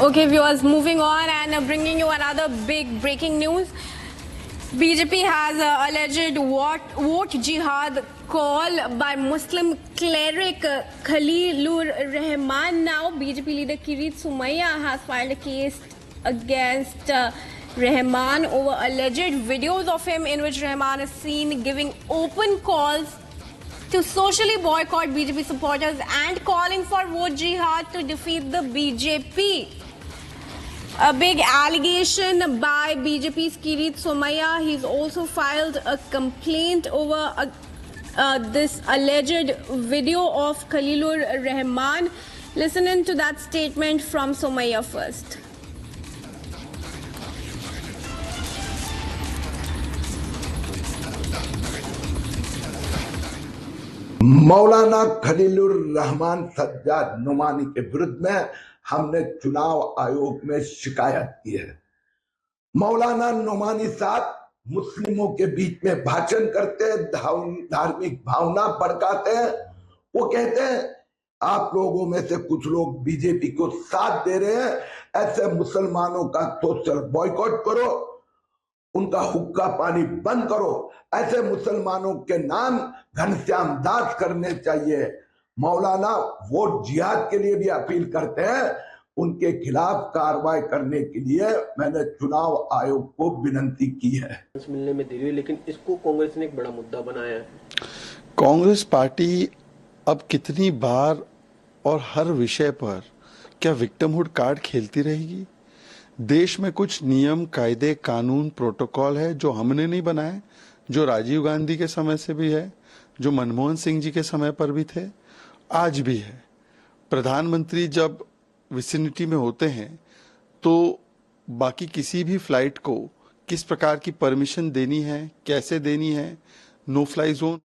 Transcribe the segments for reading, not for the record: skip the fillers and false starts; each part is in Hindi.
Okay, viewers, moving on and bringing you another big breaking news. BJP has alleged vote jihad call by Muslim cleric Khalilur Rahman. Now, BJP leader Kirit Somaia has filed a case against Rahman over alleged videos of him in which Rahman is seen giving open calls to socially boycott BJP supporters and calling for vote jihad to defeat the BJP. A big allegation by BJP's Kirit Somaia. He's also filed a complaint over this alleged video of Khalilur Rahman. Listen in to that statement from Somaia first. मौलाना खलीलुर रहमान सज्जाद नुमानी के विरुद्ध में हमने चुनाव आयोग में शिकायत की है। मौलाना नुमानी साहब मुस्लिमों के बीच में भाषण करते हैं, धार्मिक भावना भड़काते हैं। वो कहते हैं आप लोगों में से कुछ लोग बीजेपी को साथ दे रहे हैं, ऐसे मुसलमानों का सोशल बॉयकॉट करो, उनका हुक्का पानी बंद करो, ऐसे मुसलमानों के नाम घनश्याम दास करने चाहिए। मौलाना वोट जिहाद के लिए भी अपील करते हैं। उनके खिलाफ कार्रवाई करने के लिए मैंने चुनाव आयोग को विनती की है। मिलने में देरी हुई, लेकिन इसको कांग्रेस ने एक बड़ा मुद्दा बनाया है। कांग्रेस पार्टी अब कितनी बार और हर विषय पर क्या विक्टिमहुड कार्ड खेलती रहेगी? देश में कुछ नियम, कायदे, कानून, प्रोटोकॉल है जो हमने नहीं बनाए, जो राजीव गांधी के समय से भी है, जो मनमोहन सिंह जी के समय पर भी थे, आज भी है। प्रधानमंत्री जब विसिनिटी में होते हैं तो बाकी किसी भी फ्लाइट को किस प्रकार की परमिशन देनी है, कैसे देनी है, no fly zone.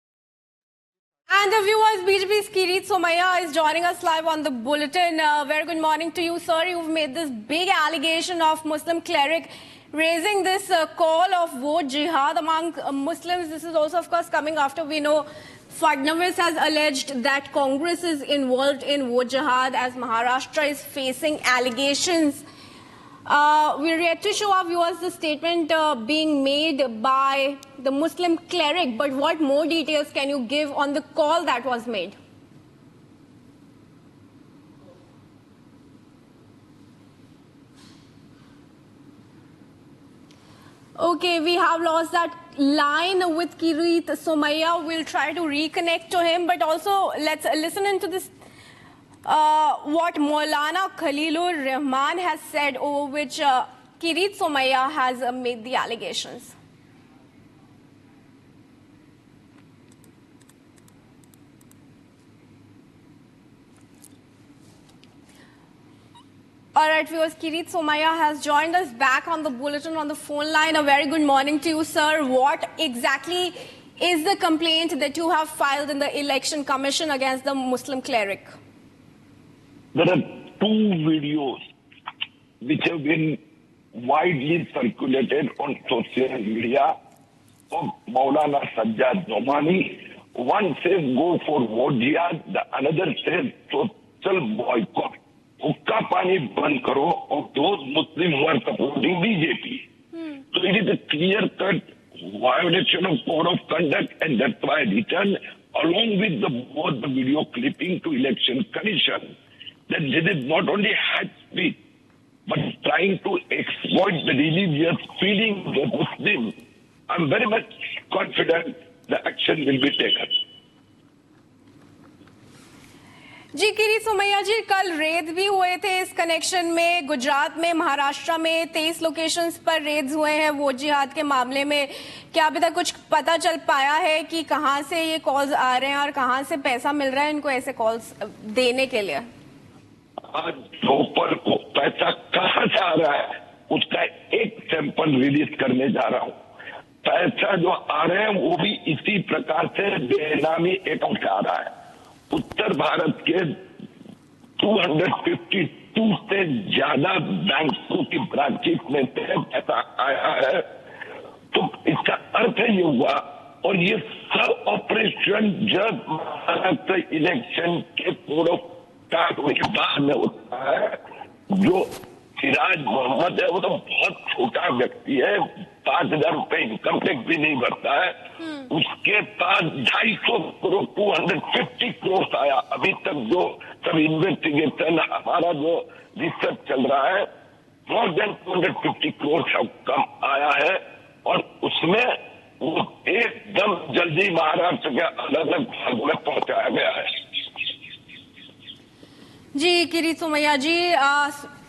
And the viewers, BJP's Kirit Somaia is joining us live on the bulletin. Very good morning to you, sir. You've made this big allegation of Muslim cleric raising this call of vote jihad among Muslims. This is also, of course, coming after we know Fadnavis has alleged that Congress is involved in vote jihad as Maharashtra is facing allegations. We're yet to show our viewers the statement being made by the Muslim cleric, but what more details can you give on the call that was made? Okay, we have lost that line with Kirit Somaia. We'll try to reconnect to him, but also let's listen into this. What Maulana Khalilur Rahman has said, over which Kirit Somaia has made the allegations. All right, viewers, Kirit Somaia has joined us back on the bulletin on the phone line. A very good morning to you, sir. What exactly is the complaint that you have filed in the Election Commission against the Muslim cleric? There are two videos which have been widely circulated on social media of Maulana Sajjad Nomani. One says go for vote jihad, the another says social boycott. Hukka pani band karo of those Muslims who are supporting BJP. So it is a clear-cut violation of code of conduct, and that's why I returned along with both the video clipping to Election Commission. That this is not only hate speech, but trying to exploit the religious feelings of Muslims. I'm very much confident the action will be taken. जी किरीट सोमैया जी, कल रेड भी हुए थे इस कनेक्शन में। गुजरात में, महाराष्ट्र में 23 लोकेशंस पर रेड्स हुए हैं वोट जिहाद के मामले में। क्या अभी तक कुछ पता चल पाया है कि कहां से ये कॉल्स आ रहे हैं और कहां से पैसा मिल रहा है इनको ऐसे कॉल्स देने के लिए? आज दोपहर को पैसा कहां से आ रहा है उसका एक सैंपल रिलीज करने जा रहा हूं। पैसा जो आ रहे हैं वो भी इसी प्रकार से बेनामी अकाउंट से आ रहा है। उत्तर भारत के 252 से ज्यादा बैंकों की ब्रांचेस में पैसा आया है। तो इसका अर्थ ये हुआ, और ये सब ऑपरेशन जब महाराष्ट्र इलेक्शन के पूर्व स्टार्ट होने के बाद में होता है, जो सिराज मोहम्मद है, वो तो बहुत छोटा व्यक्ति है, 5,000 रुपए इनकम टैक्स भी नहीं भरता है। उसके पास 250 करोड़ 250 करोड़ आया। अभी तक जो सब इन्वेस्टिगेशन, हमारा जो रिसर्च चल रहा है, मोर देन 250 करोड़ सब कम आया है। और उसमें वो एकदम जल्दी महाराष्ट्र के अलग अलग भागों में पहुंचाया गया है। जी किरीट सोमैया जी,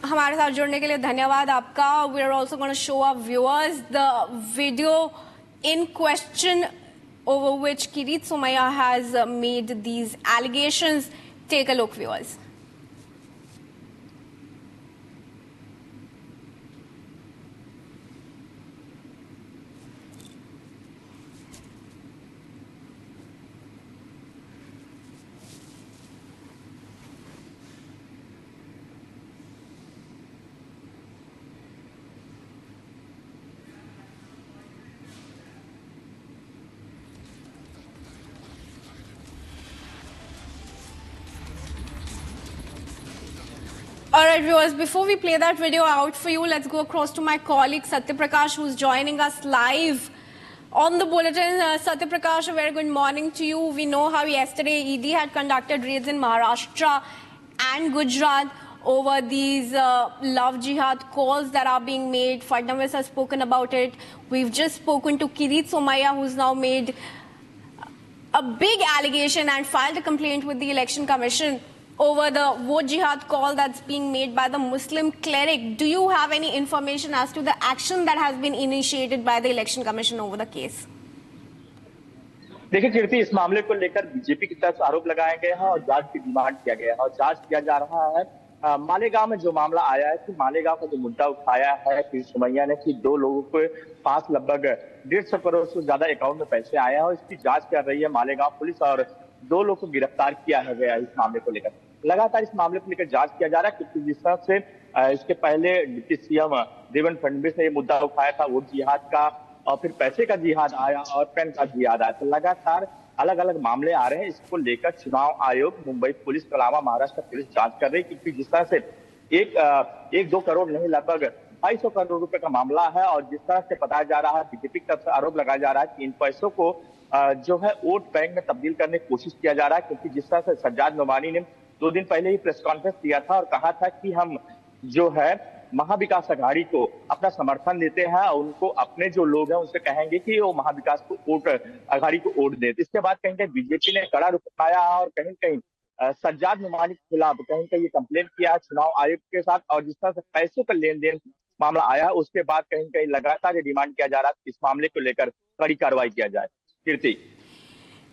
हमारे साथ जुड़ने के लिए धन्यवाद आपका। We are also going to show our viewers the video in question over which Kirit Somaiya has made these allegations. Take a look, viewers. Alright viewers, before we play that video out for you, let's go across to my colleague Satya Prakash, who's joining us live on the bulletin. Satya Prakash, a very good morning to you. We know how yesterday ED had conducted raids in Maharashtra and Gujarat over these love jihad calls that are being made. Fadnavis has spoken about it. We've just spoken to Kirit Somaiya, who's now made a big allegation and filed a complaint with the Election Commission over the vote jihad call that's being made by the Muslim cleric. Do you have any information as to the action that has been initiated by the Election Commission over the case? देखिए कीर्ति, इस मामले को लेकर बीजेपी की तरफ आरोप लगाए गए हैं और जांच की डिमांड किया गया है और जांच किया जा रहा है। मालेगांव में जो मामला आया है कि मालेगांव का जो मुद्दा उठाया है किरीट सोमैया ने कि 2 लोगों के पास लगभग 150 करोड़ से ज्यादा अकाउंट में पैसे आए हैं और इसकी जांच कर रही है मालेगांव पुलिस और 2 लोग को गिरफ्तार किया है गया इस मामले को लेकर। लगातार इस मामले को लेकर जांच किया जा रहा है क्योंकि जिस तरह से इसके पहले डिप्टी सीएम देवेंद्र फडणवीस ने ये मुद्दा उठाया था वोट जिहाद का और फिर पैसे का जिहाद आया और पेन का जिहाद आया, तो लगातार अलग अलग मामले आ रहे हैं। इसको लेकर चुनाव आयोग, मुंबई पुलिस के अलावा महाराष्ट्र पुलिस जांच कर रही है क्योंकि जिस तरह से 1-2 करोड़ नहीं लगभग 250 करोड़ रुपए का मामला है और जिस तरह से बताया जा रहा है, बीजेपी की तरफ से आरोप लगाया जा रहा है कि इन पैसों को जो है वोट बैंक में तब्दील करने की कोशिश किया जा रहा है क्योंकि जिस तरह से सज्जाद नोमानी ने 2 दिन पहले ही प्रेस कॉन्फ्रेंस दिया था और कहा था कि हम जो है महाविकास अघाड़ी को अपना समर्थन देते हैं और उनको अपने जो लोग हैं उनसे कहेंगे कि वो महाविकास को वोट अघाड़ी को वोट दे। इसके बाद कहीं कहीं बीजेपी ने कड़ा रुख अपनाया और कहीं कहीं सज्जाद नोमानी के खिलाफ कहीं कहीं ये कंप्लेंट किया चुनाव आयोग के साथ और जिस तरह से पैसों का लेन देन मामला आया उसके बाद कहीं कहीं लगातार ये डिमांड किया जा रहा है इस मामले को लेकर कड़ी कार्रवाई किया जाए। कीर्ति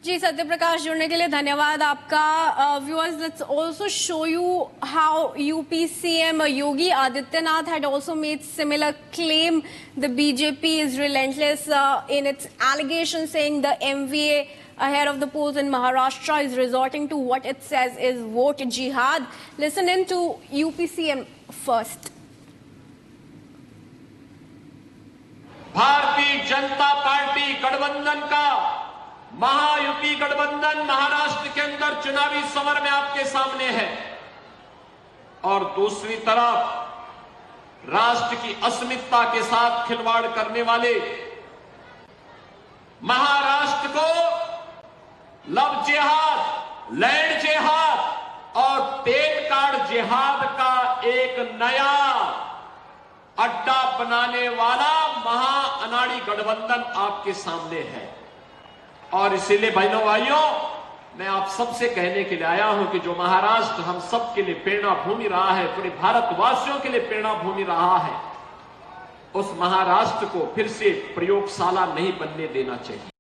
जी, सत्य प्रकाश जुड़ने के लिए धन्यवाद आपका। Viewers, let's also show you how UP CM Yogi Adityanath had also made similar claim. The BJP is relentless in its allegations, saying the MVA ahead of the polls in Maharashtra is resorting to what it says is vote jihad. Listen in to UP CM first. Bharatiya Janata party गठबंधन का महायुति गठबंधन महाराष्ट्र के अंदर चुनावी समर में आपके सामने है और दूसरी तरफ राष्ट्र की अस्मिता के साथ खिलवाड़ करने वाले महाराष्ट्र को लव जिहाद, लैंड जिहाद और तेल कार्ड जिहाद का एक नया अड्डा बनाने वाला महा अनाड़ी गठबंधन आपके सामने है। और इसीलिए बहनों भाइयों, मैं आप सबसे कहने के लिए आया हूं कि जो महाराष्ट्र हम सब के लिए प्रेरणा भूमि रहा है, पूरे भारतवासियों के लिए प्रेरणा भूमि रहा है, उस महाराष्ट्र को फिर से प्रयोगशाला नहीं बनने देना चाहिए।